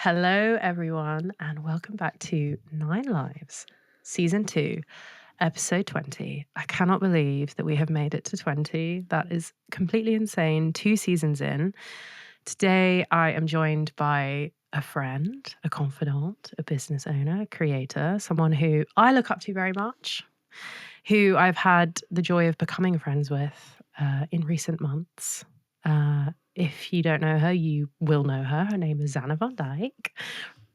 Hello, everyone, and welcome back to 9 Lives, Season 2, Episode 20. I cannot believe that we have made it to 20. That is completely insane. 2 seasons in. Today, I am joined by a friend, a confidant, a business owner, a creator, someone who I look up to very much, who I've had the joy of becoming friends with in recent months. If you don't know her, you will know her. Her name is Zanna Van Dijk.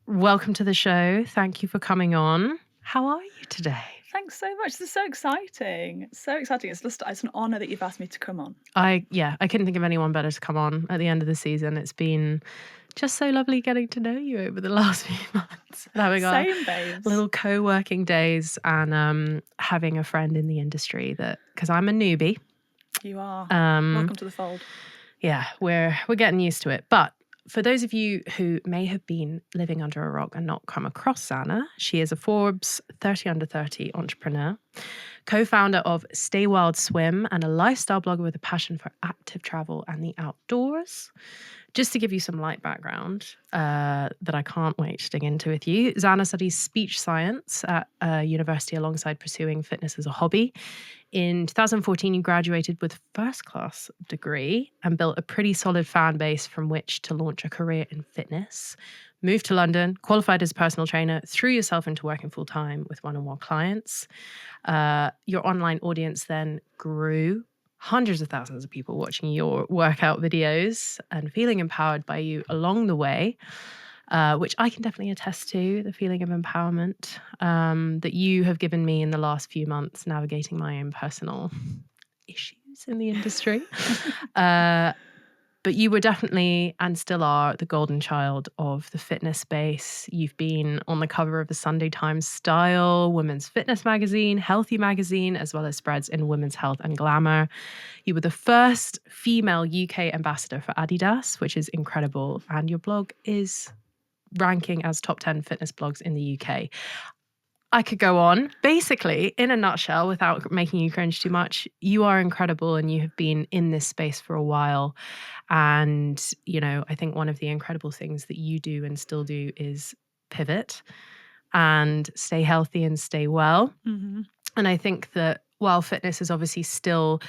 Welcome to the show. Thank you for coming on. How are you today? Thanks so much. This is so exciting. So exciting. It's an honour that you've asked me to come on. I couldn't think of anyone better to come on at the end of the season. It's been just so lovely getting to know you over the last few months. And having our little co-working days and having a friend in the industry because I'm a newbie. You are. Welcome to the fold. Yeah, we're getting used to it. But for those of you who may have been living under a rock and not come across Zanna, she is a Forbes 30 under 30 entrepreneur, co-founder of Stay Wild Swim, and a lifestyle blogger with a passion for active travel and the outdoors. Just to give you some light background that I can't wait to dig into with you, Zanna studies speech science at university alongside pursuing fitness as a hobby. In 2014, you graduated with a first-class degree and built a pretty solid fan base from which to launch a career in fitness. Moved to London, qualified as a personal trainer, threw yourself into working full-time with one-on-one clients. Your online audience then grew. Hundreds of thousands of people watching your workout videos and feeling empowered by you along the way, which I can definitely attest to, the feeling of empowerment that you have given me in the last few months navigating my own personal issues in the industry. But you were definitely, and still are, the golden child of the fitness space. You've been on the cover of the Sunday Times Style, Women's Fitness magazine, Healthy magazine, as well as spreads in Women's Health and Glamour. You were the first female UK ambassador for Adidas, which is incredible. And your blog is ranking as top 10 fitness blogs in the UK. I could go on. Basically, in a nutshell, without making you cringe too much, you are incredible and you have been in this space for a while. And, I think one of the incredible things that you do and still do is pivot and stay healthy and stay well. Mm-hmm. And I think that while fitness is obviously still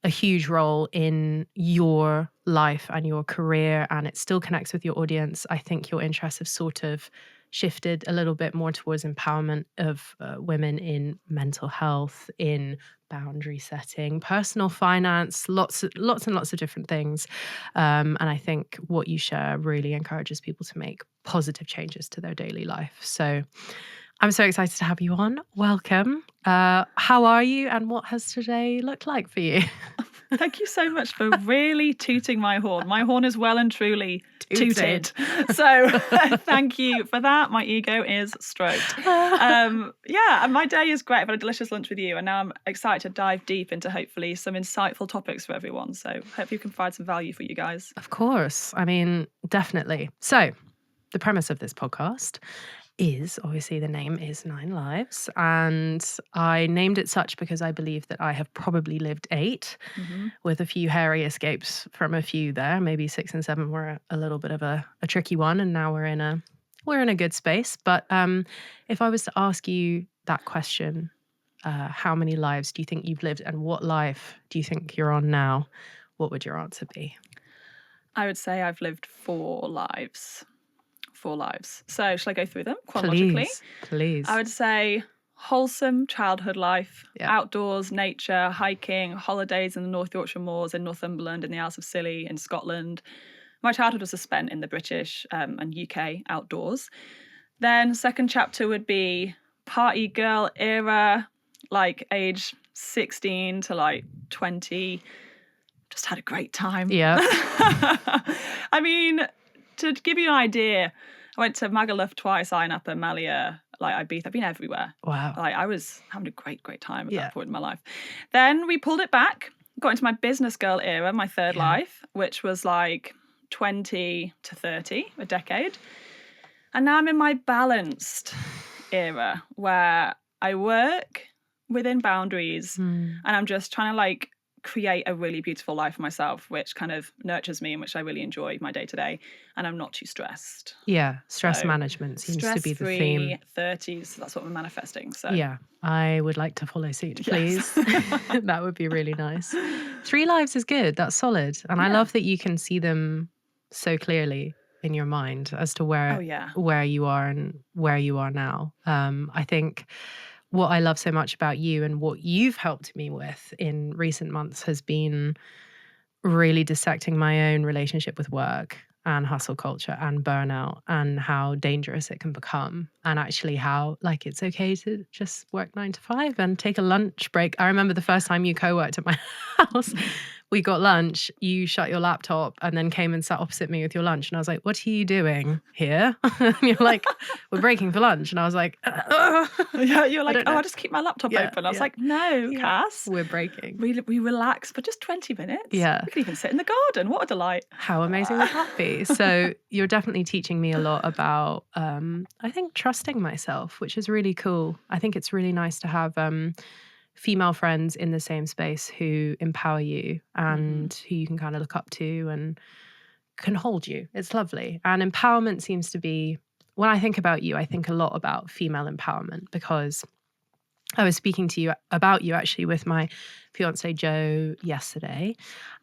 a huge role in your life and your career, and it still connects with your audience, I think your interests have sort of shifted a little bit more towards empowerment of women in mental health, in boundary setting, personal finance, lots and lots of different things. And I think what you share really encourages people to make positive changes to their daily life. So I'm so excited to have you on. Welcome. How are you and what has today looked like for you? Thank you so much for really tooting my horn. My horn is well and truly tooted. So thank you for that. My ego is stroked. My day is great. I've had a delicious lunch with you and now I'm excited to dive deep into hopefully some insightful topics for everyone. So hope you can provide some value for you guys. Of course. I mean, definitely. So the premise of this podcast is, obviously the name is 9 Lives, and I named it such because I believe that I have probably lived 8 with a few hairy escapes from a few there. Maybe 6 and 7 were a little bit of a tricky one, and now we're in a good space. But if I was to ask you that question, how many lives do you think you've lived and what life do you think you're on now, what would your answer be? I would say I've lived 4 lives. 4 lives. So shall I go through them chronologically? Please. I would say wholesome childhood life, outdoors, nature, hiking, holidays in the North Yorkshire Moors, in Northumberland, in the Isles of Scilly, in Scotland. My childhood was spent in the British and UK outdoors. Then second chapter would be party girl era, like age 16 to like 20. Just had a great time. Yeah. I mean, to give you an idea, I went to Magaluf twice, Ayia, Malia, like Ibiza. I've been everywhere. Wow. Like I was having a great time at that point in my life. Then we pulled it back, got into my business girl era, my third life, which was like 20 to 30, a decade. And now I'm in my balanced era where I work within boundaries and I'm just trying to like create a really beautiful life for myself, which kind of nurtures me and which I really enjoy my day to day. And I'm not too stressed. Yeah, stress management seems to be the theme. 30s, that's what we're manifesting. So yeah, I would like to follow suit, please. Yes. That would be really nice. 3 lives is good. That's solid. And I love that you can see them so clearly in your mind as to where you are and where you are now. I think what I love so much about you and what you've helped me with in recent months has been really dissecting my own relationship with work and hustle culture and burnout and how dangerous it can become, and actually how like it's okay to just work 9 to 5 and take a lunch break. I remember the first time you co-worked at my house, we got lunch, you shut your laptop and then came and sat opposite me with your lunch, and I was like, what are you doing here? And you're like, we're breaking for lunch. And I was like, yeah, you're like, I'll just keep my laptop open. I was like, no, Cass, we're breaking. We relax for just 20 minutes. Yeah, we can even sit in the garden. What a delight. How amazing would that be? So you're definitely teaching me a lot about I think trusting myself, which is really cool. I think it's really nice to have female friends in the same space who empower you and who you can kind of look up to and can hold you. It's lovely. And empowerment seems to be, when I think about you, I think a lot about female empowerment, because I was speaking to you about you actually with my fiance Joe yesterday,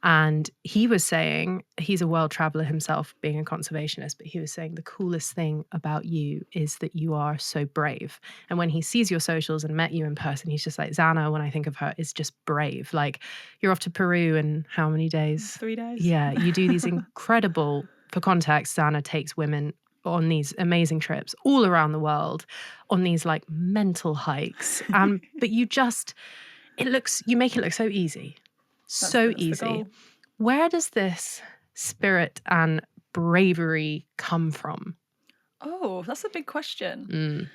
and he was saying, he's a world traveler himself, being a conservationist, but he was saying the coolest thing about you is that you are so brave. And when he sees your socials and met you in person, he's just like, Zanna, when I think of her, is just brave. Like, you're off to Peru in how many days? 3 days. Yeah, you do these incredible, for context, Zanna takes women on these amazing trips all around the world on these like mental hikes. But you make it look so easy. So easy. Where does this spirit and bravery come from? Oh, that's a big question.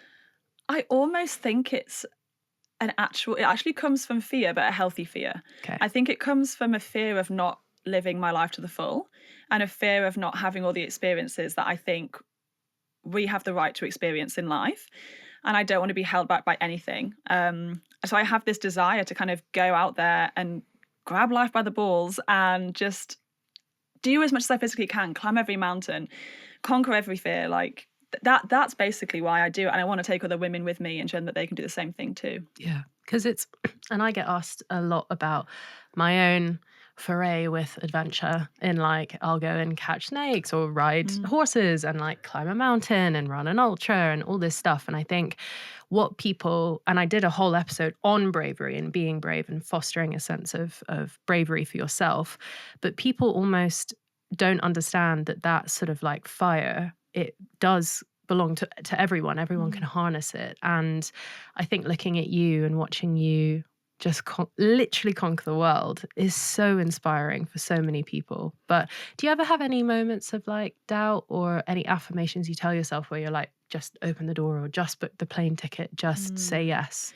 I almost think it actually comes from fear, but a healthy fear. Okay. I think it comes from a fear of not living my life to the full and a fear of not having all the experiences that I think we have the right to experience in life. And I don't want to be held back by anything. So I have this desire to kind of go out there and grab life by the balls and just do as much as I physically can, climb every mountain, conquer every fear. Like that's basically why I do it. And I want to take other women with me and show them that they can do the same thing too. Yeah, because and I get asked a lot about my own foray with adventure in like, I'll go and catch snakes or ride horses and like climb a mountain and run an ultra and all this stuff. And I think and I did a whole episode on bravery and being brave and fostering a sense of bravery for yourself. But people almost don't understand that sort of like fire, it does belong to everyone. Everyone can harness it. And I think looking at you and watching you just literally conquer the world is so inspiring for so many people. But do you ever have any moments of like doubt or any affirmations you tell yourself where you're like, just open the door or just book the plane ticket, just say yes?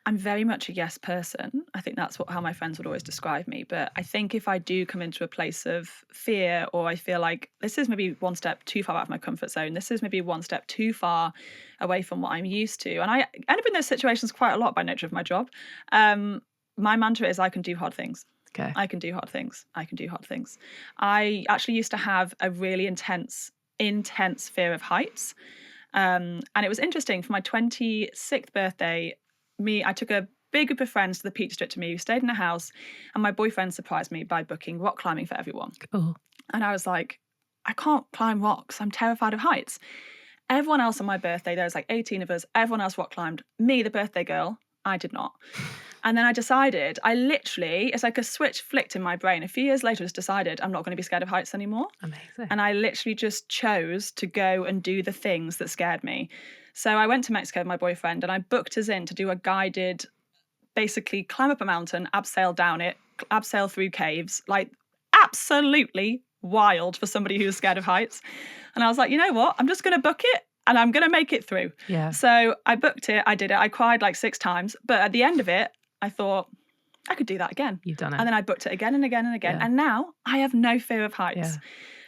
I'm very much a yes person. I think that's how my friends would always describe me. But I think if I do come into a place of fear, or I feel like this is maybe one step too far out of my comfort zone, this is maybe one step too far away from what I'm used to, and I end up in those situations quite a lot by nature of my job, my mantra is I can do hard things. Okay. I can do hard things. I can do hard things. I actually used to have a really intense fear of heights. And it was interesting. For my 26th birthday, I took a big group of friends to the Peak District to me. We stayed in a house, and my boyfriend surprised me by booking rock climbing for everyone. Cool. And I was like, I can't climb rocks. I'm terrified of heights. Everyone else on my birthday, there was like 18 of us, everyone else rock climbed. Me, the birthday girl, I did not. And then I decided, it's like a switch flicked in my brain. A few years later, I just decided I'm not going to be scared of heights anymore. Amazing. And I literally just chose to go and do the things that scared me. So I went to Mexico with my boyfriend, and I booked us in to do a guided, basically climb up a mountain, abseil down it, abseil through caves, like absolutely wild for somebody who's scared of heights. And I was like, you know what? I'm just going to book it and I'm going to make it through. Yeah. So I booked it. I did it. I cried like 6 times. But at the end of it, I thought, I could do that again. You've done it. And then I booked it again and again and again. Yeah. And now I have no fear of heights. Yeah.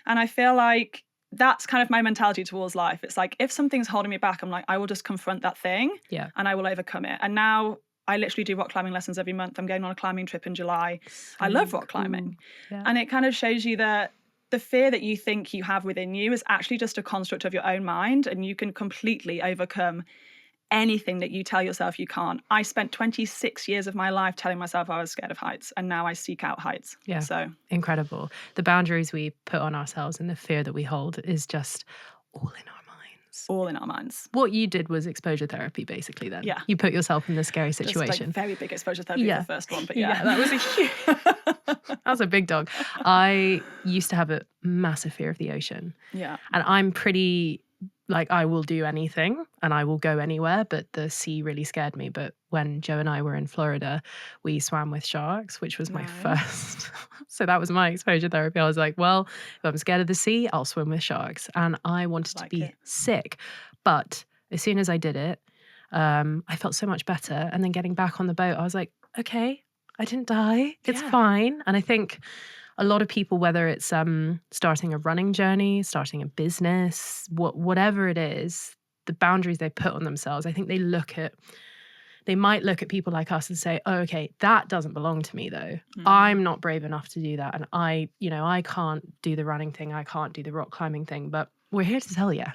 And I feel like that's kind of my mentality towards life. It's like, if something's holding me back, I'm like, I will just confront that thing. Yeah. And I will overcome it. And now I literally do rock climbing lessons every month. I'm going on a climbing trip in July. I love rock climbing. Yeah. And it kind of shows you that the fear that you think you have within you is actually just a construct of your own mind, and you can completely overcome anything that you tell yourself you can't. I spent 26 years of my life telling myself I was scared of heights, and now I seek out heights. Yeah. So incredible. The boundaries we put on ourselves and the fear that we hold is just all in our minds. All in our minds. What you did was exposure therapy, basically, then. Yeah. You put yourself in this scary situation. Just like very big exposure therapy for the first one, but that was a huge... That was a big dog. I used to have a massive fear of the ocean. Yeah. And I'm pretty... like, I will do anything and I will go anywhere, but the sea really scared me. But when Joe and I were in Florida, we swam with sharks, which was my first. So that was my exposure therapy. I was like, well, if I'm scared of the sea, I'll swim with sharks. And I wanted to be sick. But as soon as I did it, I felt so much better. And then getting back on the boat, I was like, okay, I didn't die. It's fine. And I think a lot of people, whether it's starting a running journey, starting a business, whatever it is, the boundaries they put on themselves, I think they might look at people like us and say, oh, okay, that doesn't belong to me though. I'm not brave enough to do that. And I can't do the running thing. I can't do the rock climbing thing. But we're here to tell you,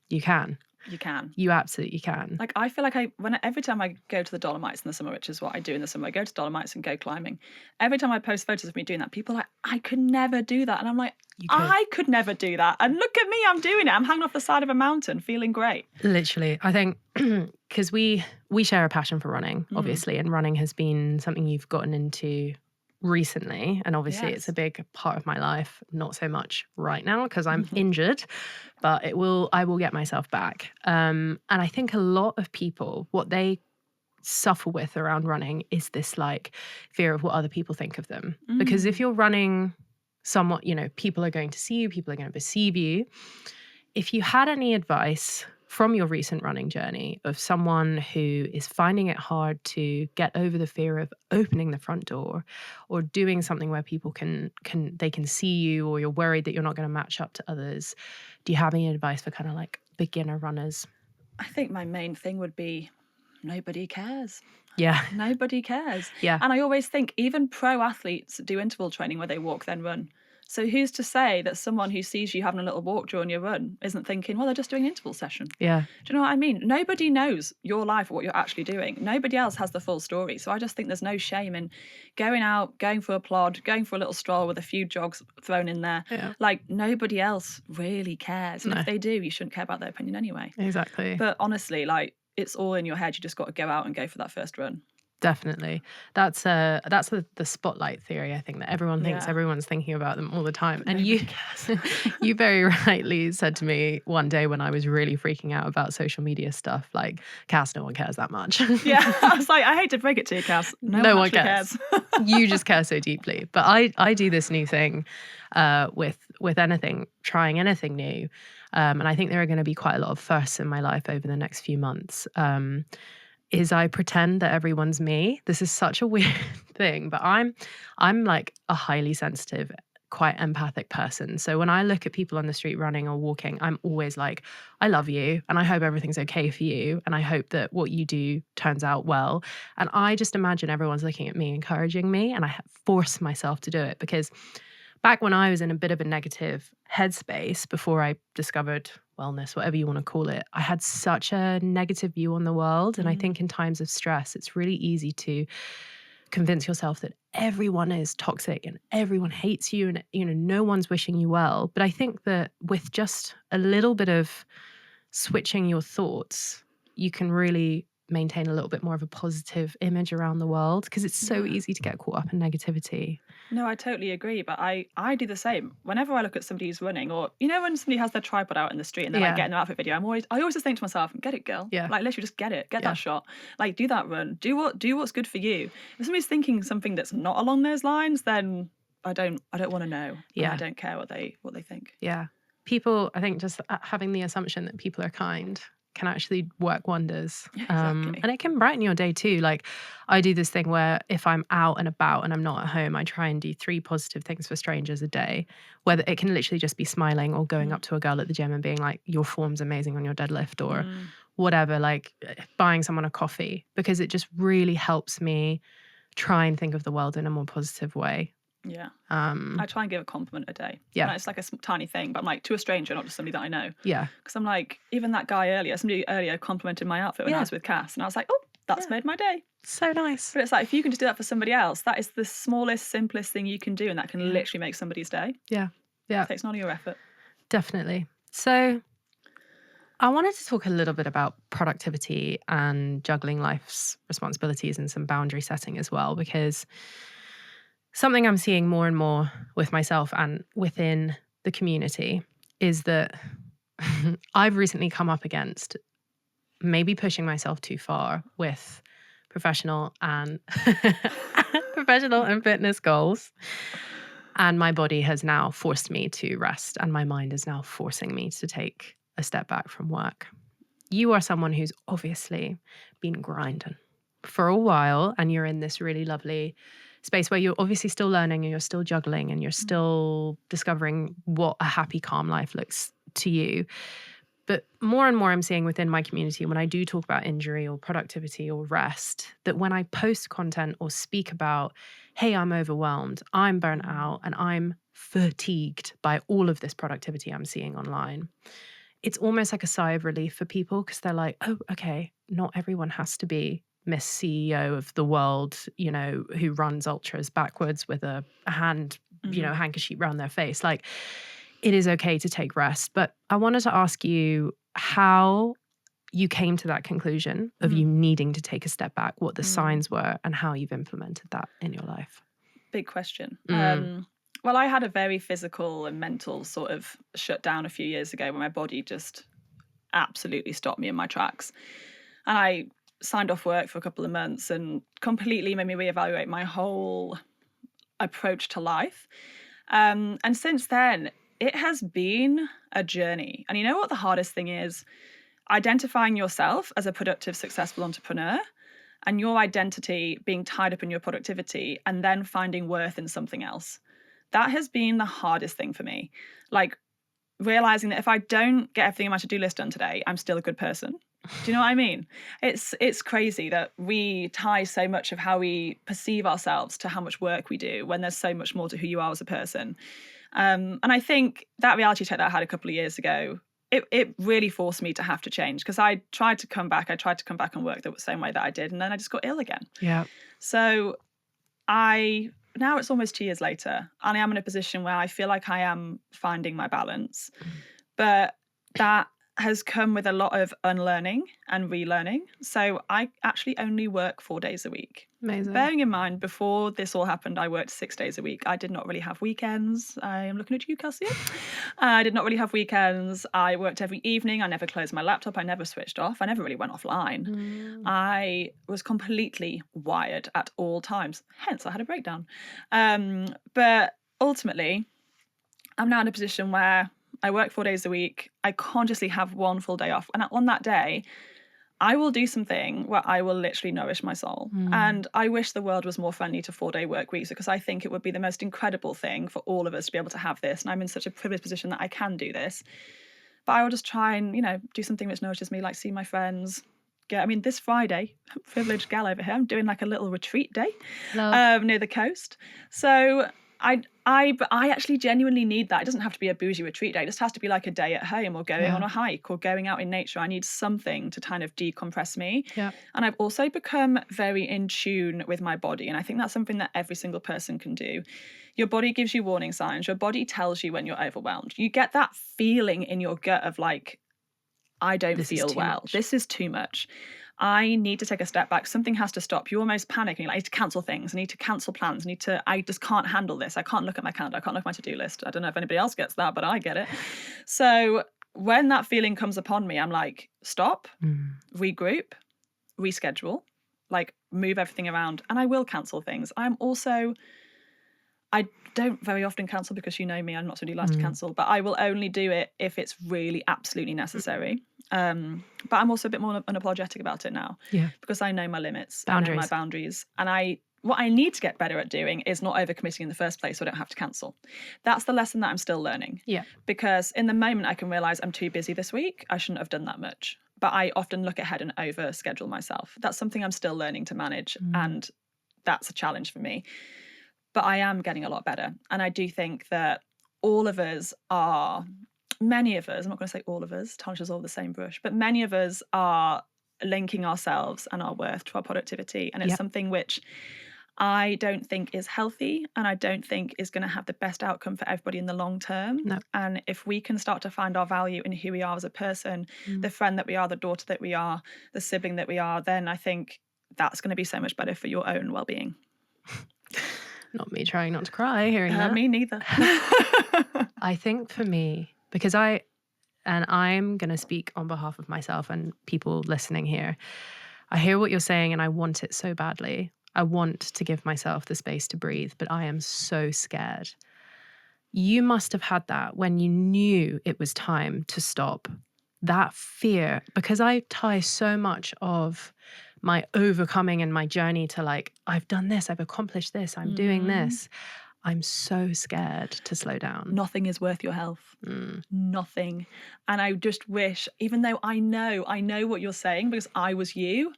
you can. You can. You absolutely can. Like, I feel like every time I go to the Dolomites in the summer, which is what I do in the summer, I go to Dolomites and go climbing. Every time I post photos of me doing that, people are like, I could never do that. And I'm like, I could never do that. And look at me, I'm doing it. I'm hanging off the side of a mountain, feeling great. Literally. I think because we share a passion for running, obviously, and running has been something you've gotten into recently, and obviously it's a big part of my life, not so much right now because I'm injured, but I will get myself back. And I think a lot of people, what they suffer with around running is this like fear of what other people think of them. Because if you're running somewhat, people are going to see you, people are going to perceive you. If you had any advice from your recent running journey of someone who is finding it hard to get over the fear of opening the front door or doing something where people can see you, or you're worried that you're not going to match up to others, do you have any advice for kind of like beginner runners? I think my main thing would be nobody cares. Yeah. Nobody cares. Yeah. And I always think even pro athletes do interval training where they walk then run. So who's to say that someone who sees you having a little walk during your run isn't thinking, well, they're just doing an interval session? Yeah. Do you know what I mean? Nobody knows your life or what you're actually doing. Nobody else has the full story. So I just think there's no shame in going out, going for a plod, going for a little stroll with a few jogs thrown in there. Yeah. Like, nobody else really cares. And if they do, you shouldn't care about their opinion anyway. Exactly. But honestly, like, it's all in your head. You just got to go out and go for that first run. Definitely. That's the spotlight theory, I think, that everyone thinks everyone's thinking about them all the time. And you very rightly said to me one day when I was really freaking out about social media stuff, like, Cass, no one cares that much. Yeah, I was like, I hate to break it to you, Cass. No one cares. You just care so deeply. But I do this new thing with anything, trying anything new. And I think there are going to be quite a lot of firsts in my life over the next few months. Is I pretend that everyone's me. This is such a weird thing, but I'm like a highly sensitive, quite empathic person. So when I look at people on the street running or walking, I'm always like, I love you and I hope everything's okay for you. And I hope that what you do turns out well. And I just imagine everyone's looking at me, encouraging me, and I force myself to do it because back when I was in a bit of a negative headspace before I discovered wellness, whatever you want to call it, I had such a negative view on the world. And I think in times of stress, it's really easy to convince yourself that everyone is toxic and everyone hates you and, no one's wishing you well. But I think that with just a little bit of switching your thoughts, you can really maintain a little bit more of a positive image around the world because it's so easy to get caught up in negativity. No, I totally agree. But I do the same. Whenever I look at somebody who's running, or, when somebody has their tripod out in the street and they're like getting an outfit video, I always just think to myself, get it, girl. Yeah. Like, literally just get it. Get that shot. Like, do that run. Do what's good for you. If somebody's thinking something that's not along those lines, then I don't want to know. Yeah. I don't care what they think. Yeah. People, I think just having the assumption that people are kind can actually work wonders. Yeah, exactly. And it can brighten your day too. Like, I do this thing where if I'm out and about and I'm not at home, I try and do 3 positive things for strangers a day, whether it can literally just be smiling or going up to a girl at the gym and being like, your form's amazing on your deadlift, or whatever, like buying someone a coffee, because it just really helps me try and think of the world in a more positive way. Yeah. I try and give a compliment a day. Yeah. And it's like a tiny thing, but I'm like, to a stranger, not just somebody that I know. Yeah. Because I'm like, even that guy earlier, somebody earlier complimented my outfit when I was with Cass. And I was like, oh, that's made my day. So nice. But it's like, if you can just do that for somebody else, that is the smallest, simplest thing you can do. And that can literally make somebody's day. Yeah. Yeah. It takes none of your effort. Definitely. So I wanted to talk a little bit about productivity and juggling life's responsibilities and some boundary setting as well, because something I'm seeing more and more with myself and within the community is that I've recently come up against maybe pushing myself too far with professional and fitness goals. And my body has now forced me to rest, and my mind is now forcing me to take a step back from work. You are someone who's obviously been grinding for a while, and you're in this really lovely space where you're obviously still learning and you're still juggling and you're still discovering what a happy, calm life looks to you. But more and more I'm seeing within my community, when I do talk about injury or productivity or rest, that when I post content or speak about, hey, I'm overwhelmed, I'm burnt out, and I'm fatigued by all of this productivity I'm seeing online, it's almost like a sigh of relief for people, because they're like, oh, okay, not everyone has to be Miss CEO of the world, you know, who runs ultras backwards with a hand, you know, handkerchief around their face. Like, it is okay to take rest. But I wanted to ask you how you came to that conclusion of you needing to take a step back, what the signs were, and how you've implemented that in your life. Big question. Well, I had a very physical and mental sort of shutdown a few years ago when my body just absolutely stopped me in my tracks. And I signed off work for a couple of months and completely made me reevaluate my whole approach to life. And since then, it has been a journey. And you know what the hardest thing is? Identifying yourself as a productive, successful entrepreneur and your identity being tied up in your productivity and then finding worth in something else. That has been the hardest thing for me. Like, realizing that if I don't get everything on my to-do list done today, I'm still a good person. Do you know what I mean? It's crazy that we tie so much of how we perceive ourselves to how much work we do when there's so much more to who you are as a person. And I think that reality check that I had a couple of years ago, it really forced me to have to change, because I tried to come back and work the same way that I did, and then I just got ill again. Yeah. So now it's almost 2 years later, and I am in a position where I feel like I am finding my balance. But that has come with a lot of unlearning and relearning. So I actually only work 4 days a week. Amazing. Bearing in mind, before this all happened, I worked 6 days a week. I did not really have weekends. I am looking at you, Cassia. I did not really have weekends. I worked every evening. I never closed my laptop. I never switched off. I never really went offline. I was completely wired at all times. Hence, I had a breakdown. But ultimately, I'm now in a position where I work 4 days a week. I consciously have one full day off. And on that day, I will do something where I will literally nourish my soul. And I wish the world was more friendly to 4-day work weeks, because I think it would be the most incredible thing for all of us to be able to have this. And I'm in such a privileged position that I can do this. But I will just try and, do something which nourishes me, like see my friends. This Friday, privileged gal over here, I'm doing like a little retreat day near the coast. So I actually genuinely need that. It doesn't have to be a bougie retreat day. It just has to be like a day at home or going on a hike or going out in nature. I need something to kind of decompress me. Yeah. And I've also become very in tune with my body. And I think that's something that every single person can do. Your body gives you warning signs. Your body tells you when you're overwhelmed. You get that feeling in your gut of like, I don't feel well. This is too much. I need to take a step back. Something has to stop. You almost panic and you're like, I need to cancel things. I need to cancel plans. I just can't handle this. I can't look at my calendar. I can't look at my to-do list. I don't know if anybody else gets that, but I get it. So when that feeling comes upon me, I'm like, stop, regroup, reschedule, like move everything around. And I will cancel things. I don't very often cancel, because you know me, I'm not somebody who likes to cancel, but I will only do it if it's really absolutely necessary. But I'm also a bit more unapologetic about it now, because I know my limits, I know my boundaries, and what I need to get better at doing is not overcommitting in the first place, so I don't have to cancel. That's the lesson that I'm still learning. Yeah. Because in the moment I can realize I'm too busy this week. I shouldn't have done that much. but I often look ahead and over schedule myself. That's something I'm still learning to manage, and that's a challenge for me. But I am getting a lot better. And I do think that many of us, I'm not going to say all of us, tarnish us all the same brush, but many of us are linking ourselves and our worth to our productivity. And it's something which I don't think is healthy, and I don't think is going to have the best outcome for everybody in the long term. No. And if we can start to find our value in who we are as a person, the friend that we are, the daughter that we are, the sibling that we are, then I think that's going to be so much better for your own well-being. Not me trying not to cry hearing that. Me neither. I think for me, because I'm going to speak on behalf of myself and people listening here, I hear what you're saying and I want it so badly. I want to give myself the space to breathe, but I am so scared. You must have had that when you knew it was time to stop. That fear, because I tie so much of my overcoming and my journey to like, I've done this, I've accomplished this, I'm doing this. I'm so scared to slow down. Nothing is worth your health. Nothing. And I just wish, even though I know what you're saying because I was you,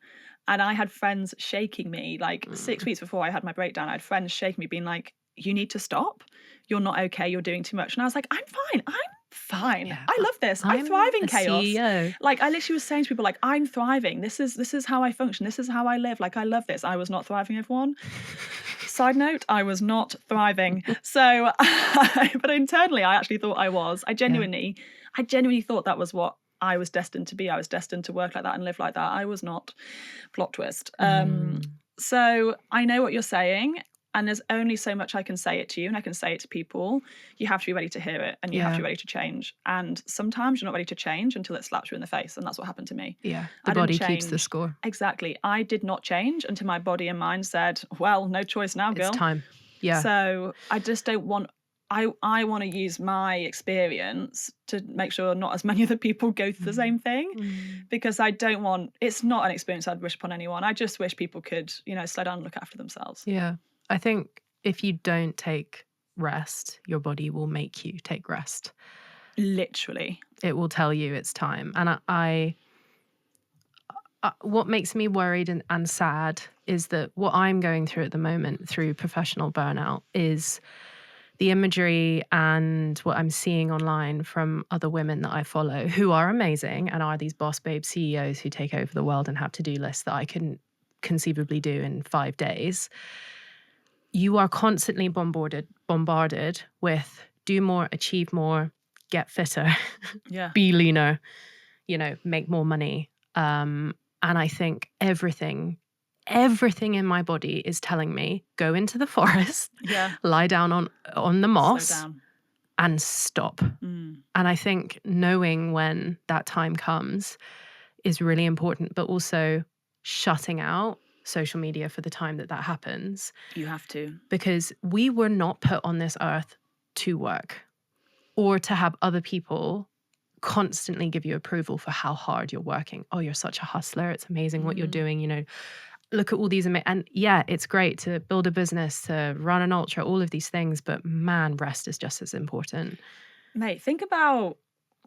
and I had friends shaking me like 6 weeks before I had my breakdown. I had friends shaking me being like, you need to stop. You're not okay. You're doing too much. And I was like, I'm fine. Yeah, I love this. I thrive in chaos. CEO. Like I literally was saying to people like, I'm thriving. This is how I function. This is how I live. Like I love this. I was not thriving, everyone. Side note, I was not thriving. So, but internally I actually thought I was. I genuinely thought that was what I was destined to be. I was destined to work like that and live like that. I was not. Plot twist. So I know what you're saying, and there's only so much I can say it to you, and I can say it to people. You have to be ready to hear it, and you have to be ready to change. And sometimes you're not ready to change until it slaps you in the face, and that's what happened to me. Yeah, the body keeps the score. Exactly. I did not change until my body and mind said, well, no choice now, girl. It's time. Yeah. So I just don't want... I want to use my experience to make sure not as many other people go through the same thing, because I don't want... It's not an experience I'd wish upon anyone. I just wish people could, slow down and look after themselves. Yeah. I think if you don't take rest, your body will make you take rest. Literally. It will tell you it's time. And I what makes me worried and sad is that what I'm going through at the moment through professional burnout is the imagery and what I'm seeing online from other women that I follow who are amazing and are these boss babe CEOs who take over the world and have to-do lists that I couldn't conceivably do in 5 days. You are constantly bombarded with do more, achieve more, get fitter, be leaner, make more money. And I think everything in my body is telling me, go into the forest, lie down on the moss and stop. And I think knowing when that time comes is really important, but also shutting out social media for the time that happens. You have to. Because we were not put on this earth to work or to have other people constantly give you approval for how hard you're working. Oh, you're such a hustler. It's amazing what you're doing, Look at all these and it's great to build a business, to run an ultra, all of these things, but man, rest is just as important. Mate, think about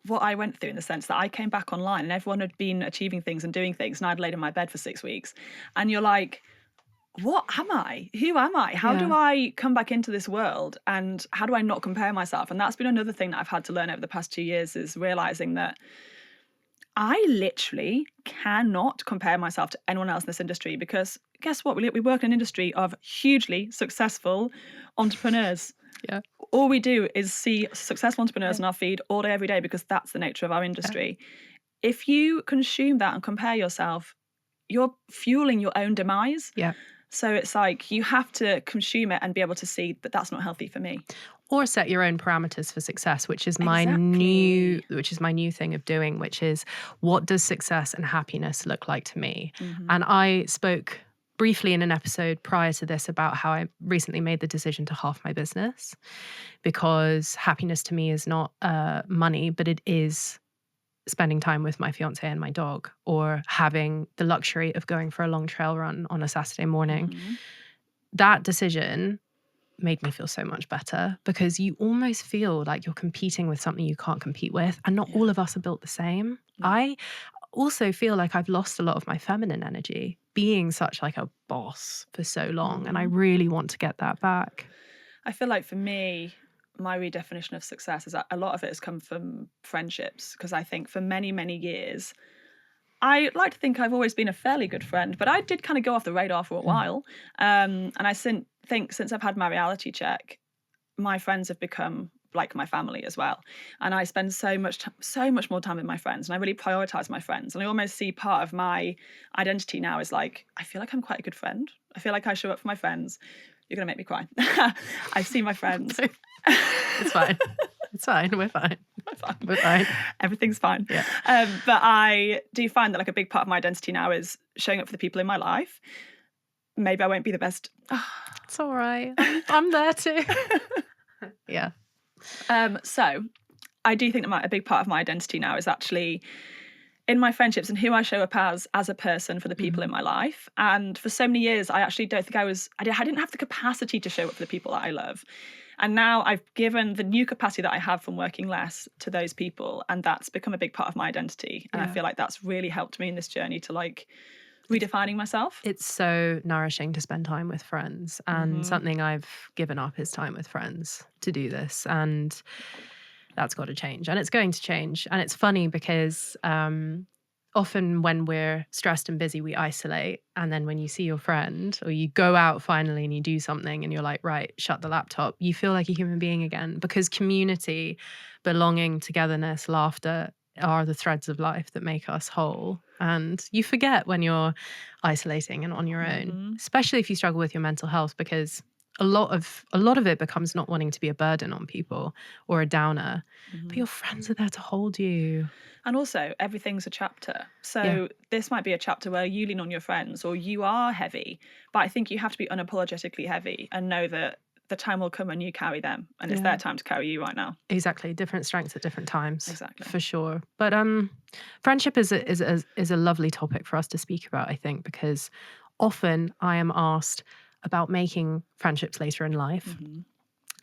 what I went through in the sense that I came back online and everyone had been achieving things and doing things, and I'd laid in my bed for 6 weeks. And you're like, what am I? Who am I? How do I come back into this world? And how do I not compare myself? And that's been another thing that I've had to learn over the past 2 years, is realizing that I literally cannot compare myself to anyone else in this industry, because guess what? We work in an industry of hugely successful entrepreneurs. Yeah. All we do is see successful entrepreneurs in our feed all day, every day, because that's the nature of our industry. If you consume that and compare yourself, you're fueling your own demise. Yeah. So it's like you have to consume it and be able to see that that's not healthy for me. Or set your own parameters for success, which is my new thing of doing, which is what does success and happiness look like to me? And I spoke briefly in an episode prior to this about how I recently made the decision to half my business, because happiness to me is not money, but it is spending time with my fiance and my dog, or having the luxury of going for a long trail run on a Saturday morning. That decision made me feel so much better, because you almost feel like you're competing with something you can't compete with, and not all of us are built the same. also feel like I've lost a lot of my feminine energy being such like a boss for so long. And I really want to get that back. I feel like for me, my redefinition of success is that a lot of it has come from friendships, because I think for many, many years, I like to think I've always been a fairly good friend, but I did kind of go off the radar for a while. And I think since I've had my reality check, my friends have become like my family as well. And I spend so much more time with my friends, and I really prioritize my friends. And I almost see part of my identity now is like, I feel like I'm quite a good friend. I feel like I show up for my friends. You're going to make me cry. I see my friends. It's fine. It's fine. We're fine. We're fine. Everything's fine. Yeah. But I do find that like a big part of my identity now is showing up for the people in my life. Maybe I won't be the best. It's all right. I'm there too. Yeah. So I do think that a big part of my identity now is actually in my friendships and who I show up as a person for the people in my life. And for so many years, I actually don't think I didn't have the capacity to show up for the people that I love. And now I've given the new capacity that I have from working less to those people. And that's become a big part of my identity. And I feel like that's really helped me in this journey to like redefining myself. It's so nourishing to spend time with friends. And something I've given up is time with friends to do this. And that's got to change, and it's going to change. And it's funny because often when we're stressed and busy, we isolate. And then when you see your friend or you go out finally and you do something and you're like, right, shut the laptop, you feel like a human being again, because community, belonging, togetherness, laughter are the threads of life that make us whole. And you forget when you're isolating and on your own, especially if you struggle with your mental health, because a lot of it becomes not wanting to be a burden on people or a downer, but your friends are there to hold you. And also, everything's a chapter. So this might be a chapter where you lean on your friends or you are heavy, but I think you have to be unapologetically heavy and know that the time will come when you carry them, and it's their time to carry you right now. Exactly. Different strengths at different times. Exactly. For sure. But friendship is a lovely topic for us to speak about, I think, because often I am asked about making friendships later in life.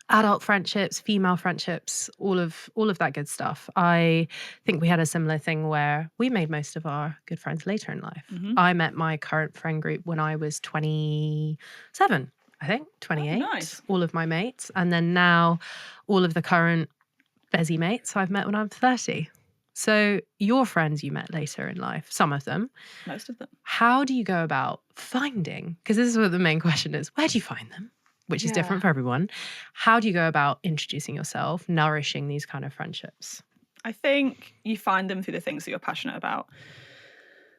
Adult friendships, female friendships, all of that good stuff. I think we had a similar thing where we made most of our good friends later in life. I met my current friend group when I was 27, I think, 28. Oh, nice. All of my mates. And then now all of the current Bezzy mates I've met when I'm 30. So your friends you met later in life, some of them. Most of them. How do you go about finding, because this is what the main question is, where do you find them? Which is different for everyone. How do you go about introducing yourself, nourishing these kind of friendships? I think you find them through the things that you're passionate about.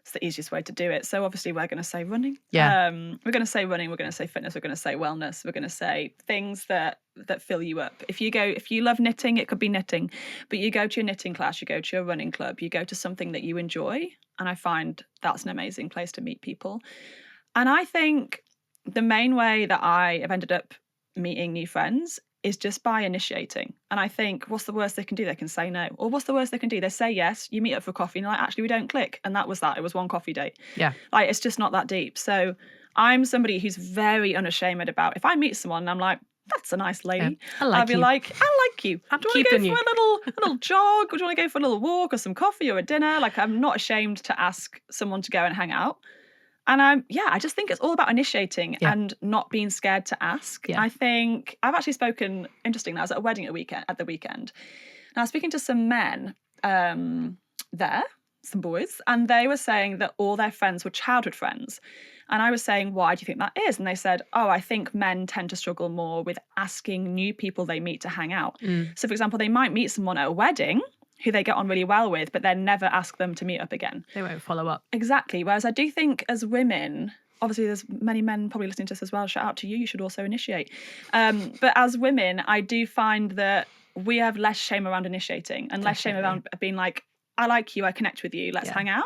It's the easiest way to do it. So obviously we're going to say running. Yeah. We're going to say running. We're going to say fitness. We're going to say wellness. We're going to say things that fill you up. If you love knitting, it could be knitting. But you go to your knitting class, you go to your running club, you go to something that you enjoy. And I find that's an amazing place to meet people. And I think the main way that I have ended up meeting new friends is just by initiating. And I think, what's the worst they can do? They can say no. Or what's the worst they can do? They say yes, you meet up for coffee, and you're like, actually, we don't click. And that was that. It was one coffee date. Yeah. Like, it's just not that deep. So I'm somebody who's very unashamed about, if I meet someone and I'm like, that's a nice lady. Yeah, I'll be like, I like you. Do you want to go for a little jog? Or do you want to go for a little walk or some coffee or a dinner? Like, I'm not ashamed to ask someone to go and hang out. And I just think it's all about initiating and not being scared to ask. Yeah. I think I've actually spoken, interestingly, I was at a wedding at the weekend. And I was speaking to some men there, some boys, and they were saying that all their friends were childhood friends. And I was saying, why do you think that is? And they said, I think men tend to struggle more with asking new people they meet to hang out. So, for example, they might meet someone at a wedding who they get on really well with, but then never ask them to meet up again. They won't follow up. Exactly. Whereas I do think as women, obviously there's many men probably listening to this as well, shout out to you, you should also initiate. But as women, I do find that we have less shame around initiating and less shame around being like, I like you, I connect with you, let's hang out.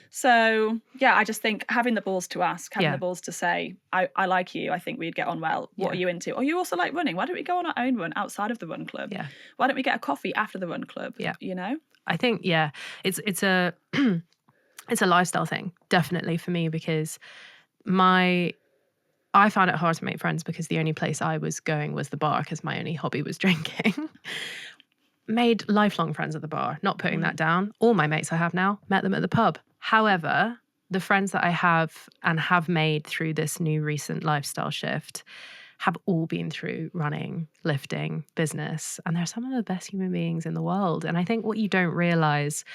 So, I just think having the balls to ask, having the balls to say, I like you, I think we'd get on well. What are you into? Or you also like running. Why don't we go on our own run outside of the run club? Yeah. Why don't we get a coffee after the run club? Yeah. You know? I think, it's a it's a lifestyle thing, definitely for me, because I found it hard to make friends because the only place I was going was the bar because my only hobby was drinking. made lifelong friends at the bar, not putting that down. All my mates I have now, met them at the pub. However, the friends that I have and have made through this new recent lifestyle shift have all been through running, lifting, business, and they're some of the best human beings in the world. And I think what you don't realize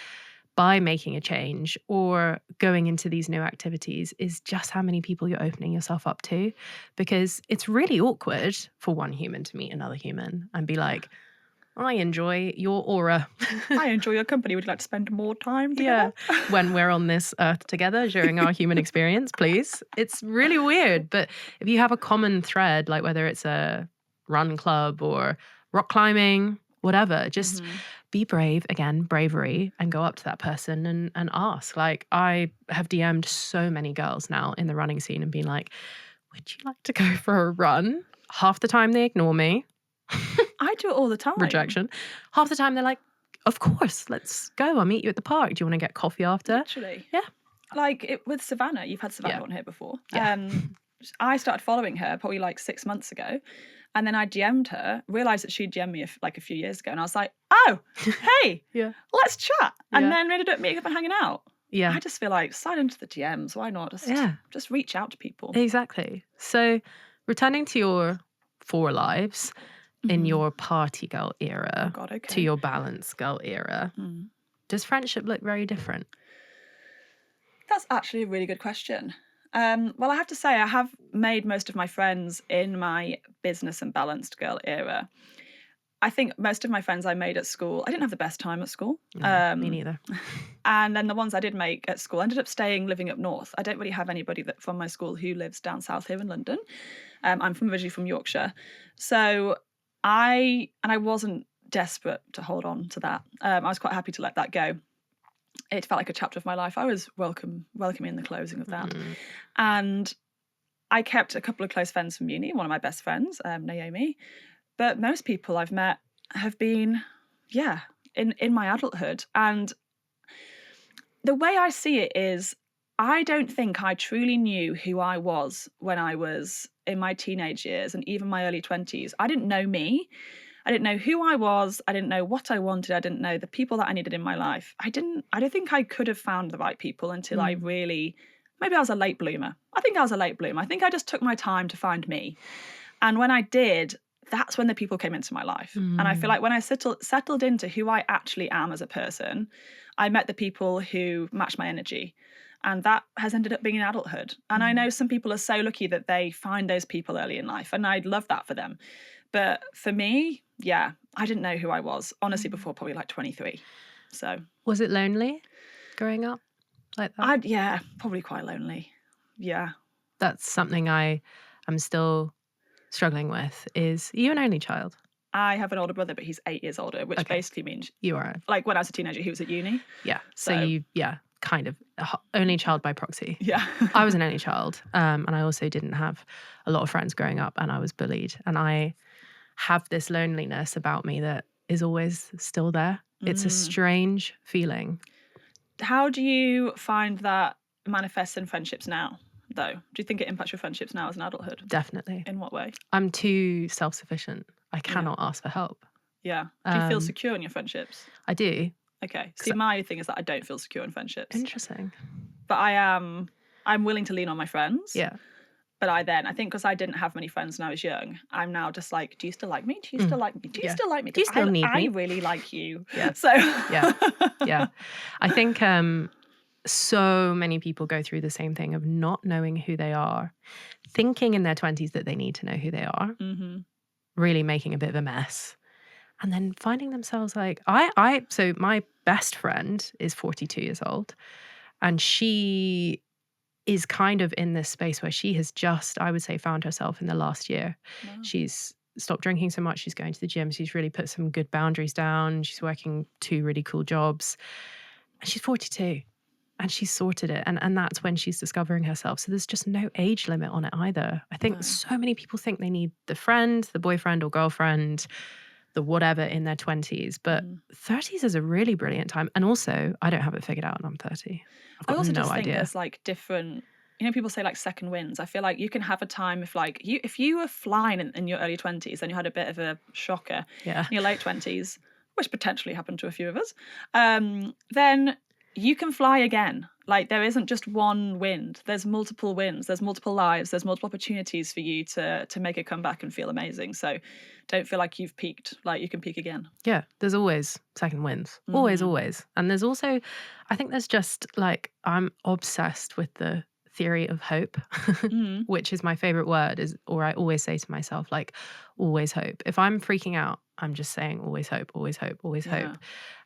by making a change or going into these new activities is just how many people you're opening yourself up to, because it's really awkward for one human to meet another human and be like, I enjoy your aura. I enjoy your company. Would you like to spend more time together? Yeah. When we're on this earth together during our human experience, please. It's really weird. But if you have a common thread, like whether it's a run club or rock climbing, whatever, just be brave, again, bravery, and go up to that person and ask. Like, I have DM'd so many girls now in the running scene and been like, would you like to go for a run? Half the time they ignore me. I do it all the time. Rejection. Half the time they're like, of course, let's go. I'll meet you at the park. Do you want to get coffee after? Literally. Yeah. Like with Savannah, you've had Savannah on here before. Yeah. I started following her probably like 6 months ago. And then I DM'd her, realised that she'd DM'd me like a few years ago. And I was like, oh, hey, let's chat. And then we ended up meeting up and hanging out. Yeah. I just feel like slide into the DMs. Why not? Just reach out to people. Exactly. So returning to your 4 lives in your party girl era to your balance girl era, does friendship look very different? That's actually a really good question. Well, I have to say, I have made most of my friends in my business and balanced girl era. I think most of my friends I made at school, I didn't have the best time at school. No, me neither. And then the ones I did make at school ended up living up north. I don't really have anybody from my school who lives down south here in London. I'm originally from Yorkshire. So I wasn't desperate to hold on to that. I was quite happy to let that go. It felt like a chapter of my life. I was welcoming the closing of that. And I kept a couple of close friends from uni, one of my best friends, Naomi. But most people I've met have been, in my adulthood. And the way I see it is, I don't think I truly knew who I was when I was in my teenage years and even my early 20s. I didn't know me. I didn't know who I was. I didn't know what I wanted. I didn't know the people that I needed in my life. I don't think I could have found the right people until I really, maybe I was a late bloomer. I think I was a late bloomer. I think I just took my time to find me. And when I did, that's when the people came into my life. And I feel like when I settled into who I actually am as a person, I met the people who matched my energy. And that has ended up being in adulthood. And I know some people are so lucky that they find those people early in life. And I'd love that for them. But for me, I didn't know who I was, honestly, before probably like 23. So. Was it lonely growing up like that? Probably quite lonely. Yeah. That's something I am still struggling with. Are you an only child? I have an older brother, but he's 8 years older, which basically means you are. Like when I was a teenager, he was at uni. Yeah. So you, kind of only child by proxy. Yeah. I was an only child, and I also didn't have a lot of friends growing up, and I was bullied, and I have this loneliness about me that is always still there. It's a strange feeling. How do you find that manifests in friendships now, though? Do you think it impacts your friendships now as an adulthood? Definitely. In what way? I'm too self-sufficient. I cannot ask for help. Yeah. Do you feel secure in your friendships? I do. Okay. See, my thing is that I don't feel secure in friendships. Interesting. But I'm willing to lean on my friends. Yeah. But I think because I didn't have many friends when I was young, I'm now just like, do you still like me? Do you still like me? Do you still like me? Do you still need me? I really like you. Yeah. So. Yeah. I think so many people go through the same thing of not knowing who they are, thinking in their 20s that they need to know who they are, really making a bit of a mess. And then finding themselves like, so my best friend is 42 years old, and she is kind of in this space where she has just, I would say, found herself in the last year. Wow. She's stopped drinking so much. She's going to the gym. She's really put some good boundaries down. She's working 2 really cool jobs. And she's 42 and she's sorted it. And that's when she's discovering herself. So there's just no age limit on it either. I think so many people think they need the friend, the boyfriend or girlfriend, the whatever in their 20s. But 30s is a really brilliant time. And also, I don't have it figured out and I'm 30. I've got no idea. Think there's like different, people say like second wins. I feel like you can have a time if you were flying in your early 20s, then you had a bit of a shocker in your late 20s. which potentially happened to a few of us, then you can fly again. Like, there isn't just one wind. There's multiple winds. There's multiple lives. There's multiple opportunities for you to make a comeback and feel amazing. So don't feel like you've peaked. Like, you can peak again. Yeah, there's always second winds. Always, always. And there's also, I think there's just like, I'm obsessed with the theory of hope, which is my favorite word, or I always say to myself, like, always hope. If I'm freaking out, I'm just saying always hope, always hope, always hope.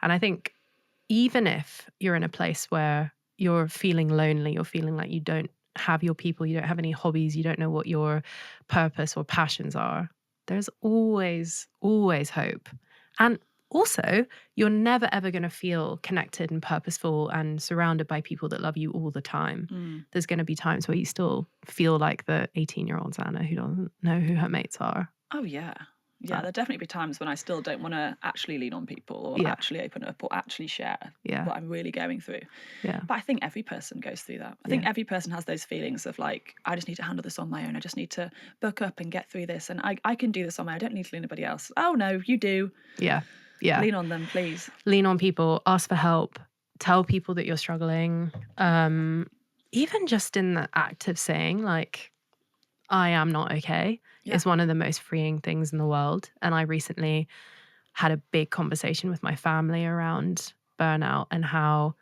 And I think even if you're in a place where you're feeling lonely, you're feeling like you don't have your people, you don't have any hobbies, you don't know what your purpose or passions are, there's always, always hope. And also, you're never, ever going to feel connected and purposeful and surrounded by people that love you all the time. There's going to be times where you still feel like the 18-year-old Zanna who doesn't know who her mates are. Oh, yeah. Yeah, there'll definitely be times when I still don't want to actually lean on people or actually open up or actually share what I'm really going through. Yeah. But I think every person goes through that. I think every person has those feelings of like, I just need to handle this on my own. I just need to buck up and get through this. And I can do this on my own. I don't need to lean on anybody else. Oh, no, you do. Yeah. Yeah. Lean on them, please. Lean on people. Ask for help. Tell people that you're struggling. Even just in the act of saying, like, I am not okay is one of the most freeing things in the world. And I recently had a big conversation with my family around burnout and how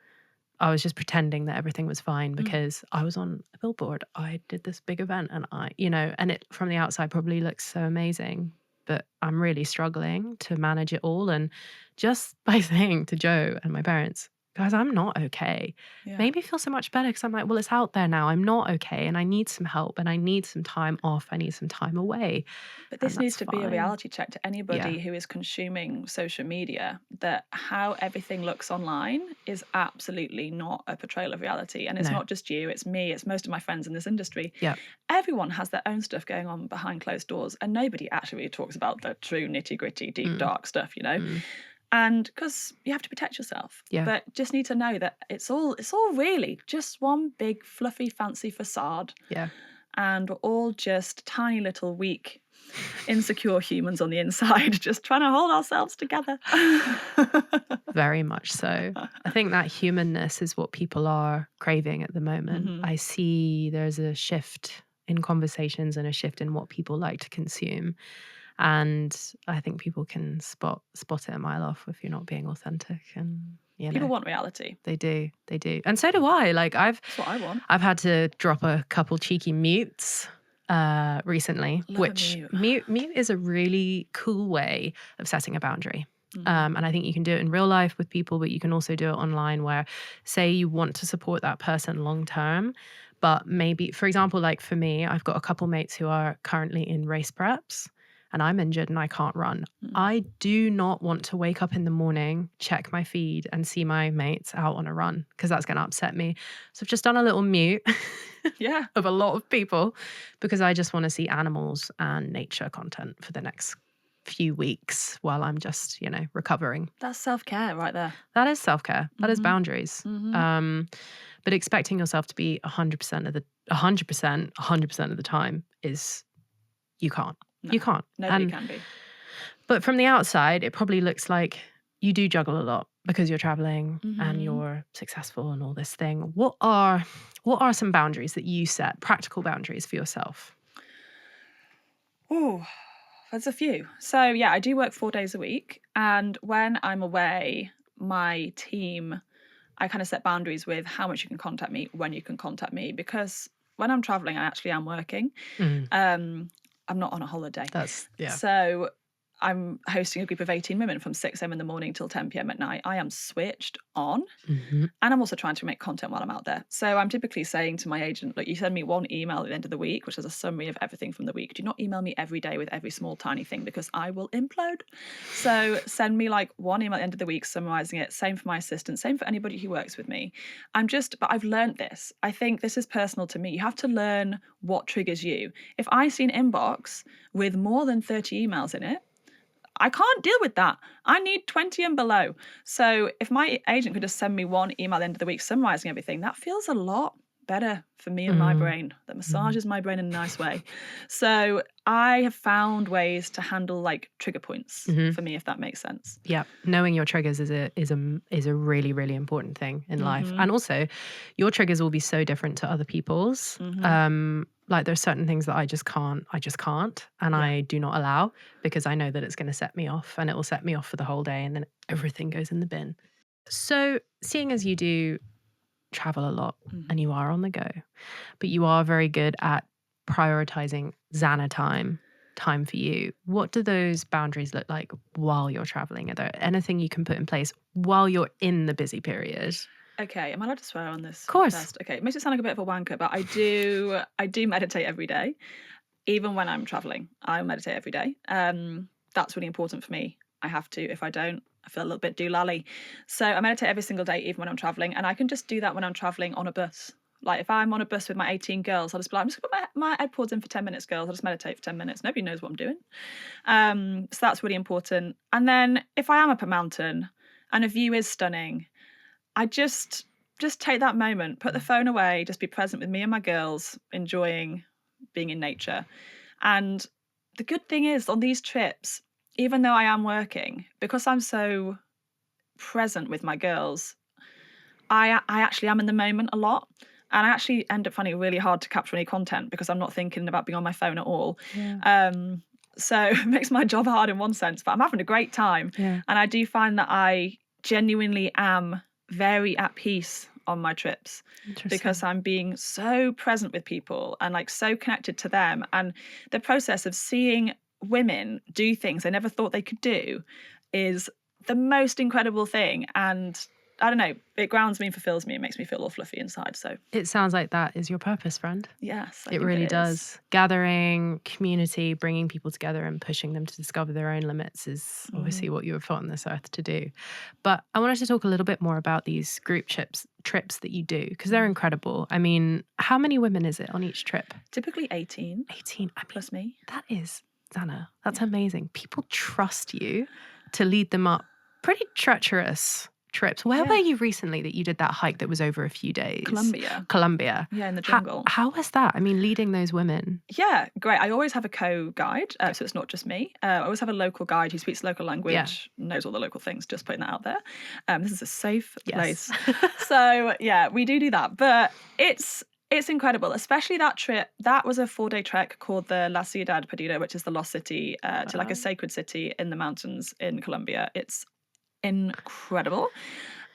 I was just pretending that everything was fine because I was on a billboard. I did this big event and and it from the outside probably looks so amazing, but I'm really struggling to manage it all. And just by saying to Joe and my parents, guys, I'm not okay, made me feel so much better because I'm like, well, it's out there now. I'm not okay and I need some help and I need some time off. I need some time away. But this needs to be a reality check to anybody who is consuming social media, that how everything looks online is absolutely not a portrayal of reality. And it's not just you, it's me, it's most of my friends in this industry. Everyone has their own stuff going on behind closed doors and nobody actually really talks about the true nitty-gritty, deep, dark stuff, And because you have to protect yourself, but just need to know that it's all really just one big fluffy fancy facade. And we're all just tiny little weak, insecure humans on the inside, just trying to hold ourselves together. Very much so. I think that humanness is what people are craving at the moment. I see there's a shift in conversations and a shift in what people like to consume. And I think people can spot it a mile off if you're not being authentic. And people want reality. They do, and so do I. Like that's what I want. I've had to drop a couple cheeky mutes recently, which mute is a really cool way of setting a boundary. And I think you can do it in real life with people, but you can also do it online where, say, you want to support that person long term. But maybe, for example, like for me, I've got a couple mates who are currently in race preps. And I'm injured and I can't run. I do not want to wake up in the morning, check my feed and see my mates out on a run because that's going to upset me. So I've just done a little mute of a lot of people because I just want to see animals and nature content for the next few weeks while I'm just, recovering. That's self-care right there. That is self-care. That is boundaries. But expecting yourself to be 100% of the time is, you can't. No, you can't. Nobody can be. But from the outside, it probably looks like you do juggle a lot because you're traveling and you're successful and all this thing. What are some boundaries that you set, practical boundaries for yourself? Oh, there's a few. So I do work 4 days a week. And when I'm away, my team, I kind of set boundaries with how much you can contact me, when you can contact me, because when I'm traveling, I actually am working. I'm not on a holiday. So I'm hosting a group of 18 women from 6 a.m. in the morning till 10 p.m. at night. I am switched on. And I'm also trying to make content while I'm out there. So I'm typically saying to my agent, look, you send me one email at the end of the week, which is a summary of everything from the week. Do not email me every day with every small, tiny thing because I will implode. So send me like one email at the end of the week summarizing it. Same for my assistant. Same for anybody who works with me. But I've learned this. I think this is personal to me. You have to learn what triggers you. If I see an inbox with more than 30 emails in it, I can't deal with that. I need 20 and below. So if my agent could just send me one email at the end of the week summarizing everything, that feels a lot better for me and my brain, that massages my brain in a nice way. So I have found ways to handle like trigger points for me, if that makes sense. Yeah, knowing your triggers is a really, really important thing in life. And also your triggers will be so different to other people's. Like there's certain things that I just can't and I do not allow, because I know that it's going to set me off, and it will set me off for the whole day, and then everything goes in the bin. So seeing as you do travel a lot and you are on the go, but you are very good at prioritizing Zanna time for you, what do those boundaries look like while you're traveling? Are there anything you can put in place while you're in the busy period? Okay, am I allowed to swear on this? Of course. Podcast? Okay, it makes it sound like a bit of a wanker, but I do meditate every day. Even when I'm traveling, I meditate every day. That's really important for me. I have to. If I don't, I feel a little bit doolally. So I meditate every single day, even when I'm traveling. And I can just do that when I'm traveling on a bus. Like if I'm on a bus with my 18 girls, I'll just be like, I'm just going to put my AirPods in for 10 minutes, girls. I'll just meditate for 10 minutes. Nobody knows what I'm doing. So that's really important. And then if I am up a mountain and a view is stunning, I just take that moment, put the phone away, just be present with me and my girls, enjoying being in nature. And the good thing is on these trips, even though I am working, because I'm so present with my girls, I actually am in the moment a lot. And I actually end up finding it really hard to capture any content because I'm not thinking about being on my phone at all. Yeah. So it makes my job hard in one sense, but I'm having a great time. Yeah. And I do find that I genuinely am very at peace on my trips because I'm being so present with people and like so connected to them. And the process of seeing women do things they never thought they could do is the most incredible thing. And I don't know, it grounds me and fulfills me. It makes me feel all fluffy inside. So it sounds like that is your purpose, friend. Yes, it really does. Gathering, community, bringing people together and pushing them to discover their own limits is obviously what you were put on this earth to do. But I wanted to talk a little bit more about these group trips that you do, because they're incredible. I mean, how many women is it on each trip? Typically 18. 18. Plus me. That is, Zanna, that's amazing. People trust you to lead them up pretty treacherous trips. Where were you recently that you did that hike that was over a few days? Colombia. Yeah, in the jungle. How was that? I mean, leading those women. Yeah, great. I always have a co-guide, so it's not just me. I always have a local guide who speaks local language, knows all the local things, just putting that out there. This is a safe place. So yeah, we do that. But it's incredible, especially that trip. That was a 4-day trek called the La Ciudad Perdida, which is the lost city, to like a sacred city in the mountains in Colombia. It's incredible,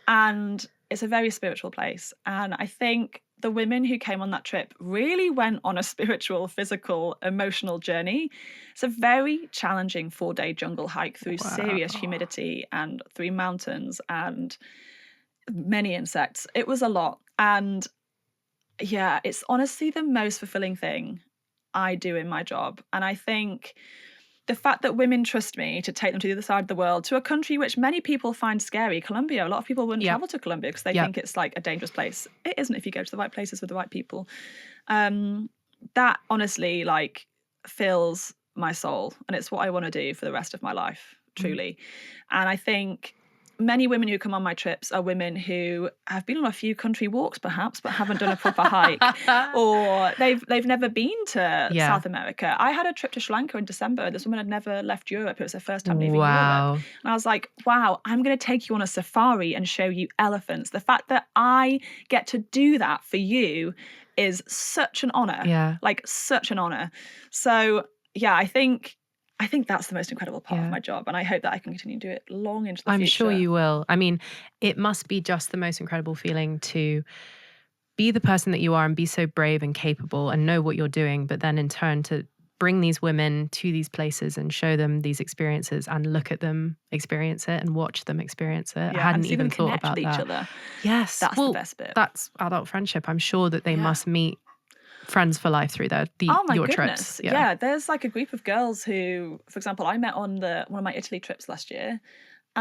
and it's a very spiritual place. And I think the women who came on that trip really went on a spiritual, physical, emotional journey. It's a very challenging 4-day jungle hike through serious humidity and through mountains and many insects. It was a lot. And yeah, it's honestly the most fulfilling thing I do in my job. And I think the fact that women trust me to take them to the other side of the world, to a country which many people find scary, Colombia. A lot of people wouldn't travel to Colombia because they think it's like a dangerous place. It isn't if you go to the right places with the right people. That honestly like fills my soul, and it's what I want to do for the rest of my life, truly. And I think many women who come on my trips are women who have been on a few country walks perhaps, but haven't done a proper hike, or they've never been to South America. I had a trip to Sri Lanka in December. This woman had never left Europe. It was her first time leaving Europe. And I was like, wow, I'm going to take you on a safari and show you elephants. The fact that I get to do that for you is such an honor, like such an honor. So yeah, I think that's the most incredible part of my job, and I hope that I can continue to do it long into the future. I'm sure you will. I mean, it must be just the most incredible feeling to be the person that you are and be so brave and capable and know what you're doing, but then in turn to bring these women to these places and show them these experiences and look at them experience it and watch them experience it. I hadn't even thought about that. Each other. Yes. That's the best bit. That's adult friendship. I'm sure that they must meet friends for life through your trips. Yeah, there's like a group of girls who, for example, I met on one of my Italy trips last year,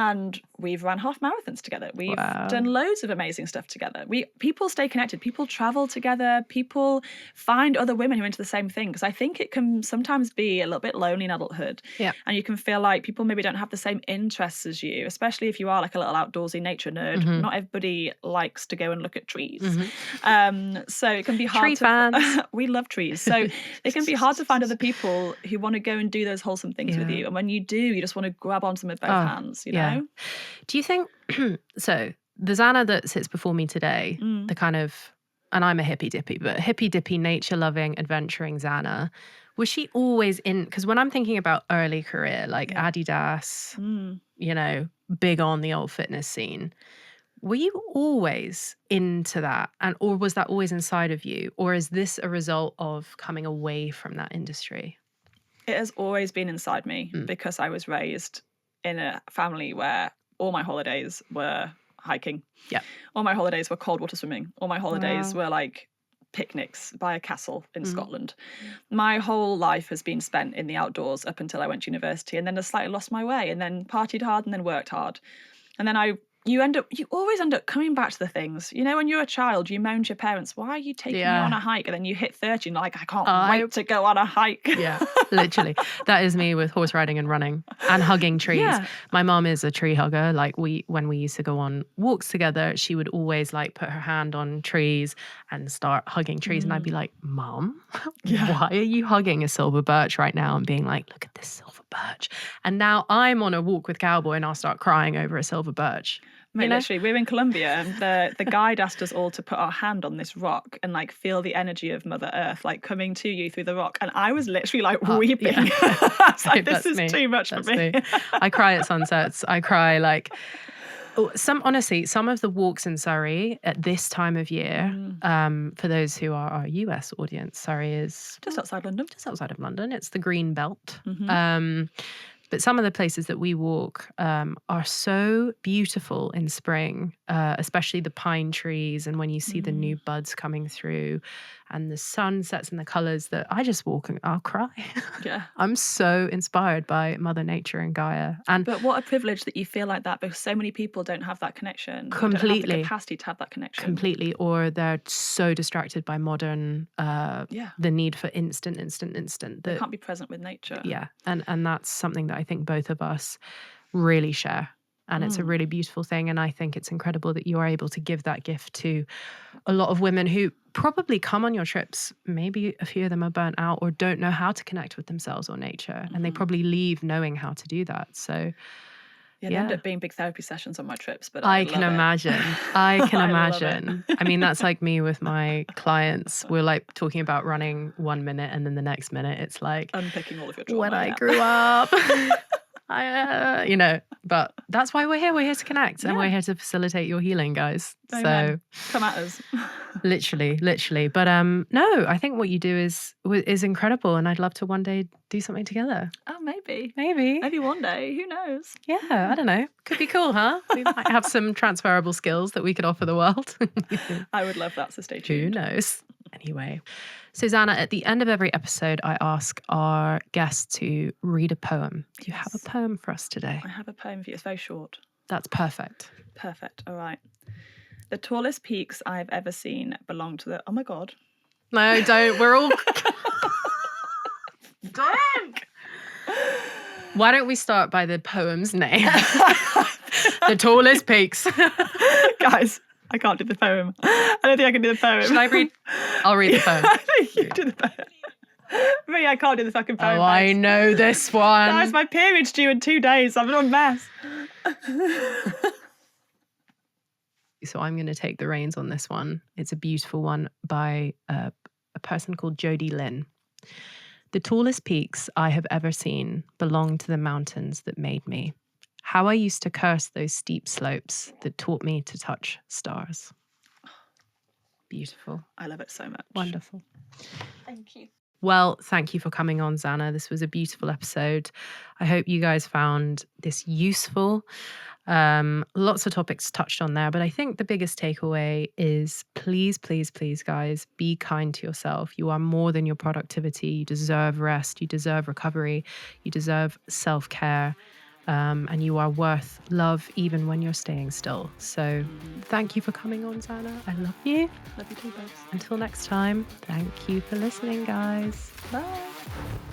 And we've run half marathons together. We've done loads of amazing stuff together. People stay connected. People travel together. People find other women who are into the same thing. Because I think it can sometimes be a little bit lonely in adulthood. Yeah. And you can feel like people maybe don't have the same interests as you, especially if you are like a little outdoorsy nature nerd. Mm-hmm. Not everybody likes to go and look at trees. Mm-hmm. So it can be hard Tree fans. We love trees. So it can be hard to find other people who want to go and do those wholesome things with you. And when you do, you just want to grab onto them with both hands, you know? Do you think, so the Zanna that sits before me today, the kind of, and I'm a hippy dippy, but hippy dippy, nature loving, adventuring Zanna, was she always in, because when I'm thinking about early career, like Adidas, you know, big on the old fitness scene, were you always into that? Or was that always inside of you? Or is this a result of coming away from that industry? It has always been inside me because I was raised in a family where all my holidays were hiking. Yeah. All my holidays were cold water swimming. All my holidays were like picnics by a castle in Scotland. My whole life has been spent in the outdoors up until I went to university, and then I slightly lost my way, and then partied hard and then worked hard. And then you always end up coming back to the things. You know, when you're a child, you moan to your parents, why are you taking me on a hike? And then you hit 30 and you're like, I can't wait to go on a hike. Yeah, literally. That is me with horse riding and running and hugging trees. Yeah. My mom is a tree hugger. Like when we used to go on walks together, she would always like put her hand on trees and start hugging trees. And I'd be like, Mom, why are you hugging a silver birch right now? And being like, look at this silver birch. And now I'm on a walk with Cowboy and I'll start crying over a silver birch. Mate, literally, we're in Colombia and the guide asked us all to put our hand on this rock and like feel the energy of Mother Earth like coming to you through the rock. And I was literally like weeping. Yeah. I was like, this is too much for me. I cry at sunsets. I cry like some of the walks in Surrey at this time of year, for those who are our US audience, Surrey is just outside London. Just outside of London. It's the green belt. But some of the places that we walk are so beautiful in spring, especially the pine trees. And when you see the new buds coming through and the sun sets and the colors, that I just walk and I'll cry. Yeah. I'm so inspired by Mother Nature and Gaia. But what a privilege that you feel like that, because so many people don't have that connection. Completely. Don't have the capacity to have that connection. Completely. Or they're so distracted by modern, the need for instant. They can't be present with nature. Yeah. And that's something that I think both of us really share. And it's a really beautiful thing. And I think it's incredible that you are able to give that gift to a lot of women who probably come on your trips. Maybe a few of them are burnt out or don't know how to connect with themselves or nature. And they probably leave knowing how to do that. So they end up being big therapy sessions on my trips. But I can imagine. I can imagine. I mean, that's like me with my clients. We're like talking about running 1 minute and then the next minute it's like unpicking all of your trauma. When I grew up. But that's why we're here. We're here to connect and we're here to facilitate your healing, guys. Amen. So come at us. literally. But no, I think what you do is incredible, and I'd love to one day do something together. Oh, maybe one day. Who knows? Yeah, I don't know. Could be cool, huh? We might have some transferable skills that we could offer the world. I would love that. So stay tuned. Who knows? Anyway. So Zanna, at the end of every episode, I ask our guests to read a poem. Do you have a poem for us today? I have a poem for you. It's very short. That's perfect. Perfect. All right. The tallest peaks I've ever seen belong to the... Oh, my God. No, don't. We're all... Don't! Why don't we start by the poem's name? The tallest peaks. Guys... I can't do the poem. I don't think I can do the poem. Should I read? I'll read the poem. I think you do the poem. Me, I can't do the fucking poem. Oh, I know this one. Guys, my period's due in 2 days. I'm a mess. So I'm going to take the reins on this one. It's a beautiful one by a person called Jody Lynn. The tallest peaks I have ever seen belong to the mountains that made me. How I used to curse those steep slopes that taught me to touch stars. Beautiful. I love it so much. Wonderful. Thank you. Well, thank you for coming on, Zanna. This was a beautiful episode. I hope you guys found this useful. Lots of topics touched on there, but I think the biggest takeaway is please, guys, be kind to yourself. You are more than your productivity. You deserve rest. You deserve recovery. You deserve self-care. and you are worth love even when you're staying still. So thank you for coming on, Zanna. I love you. Love you too, babes. Until next time, thank you for listening, guys. Bye.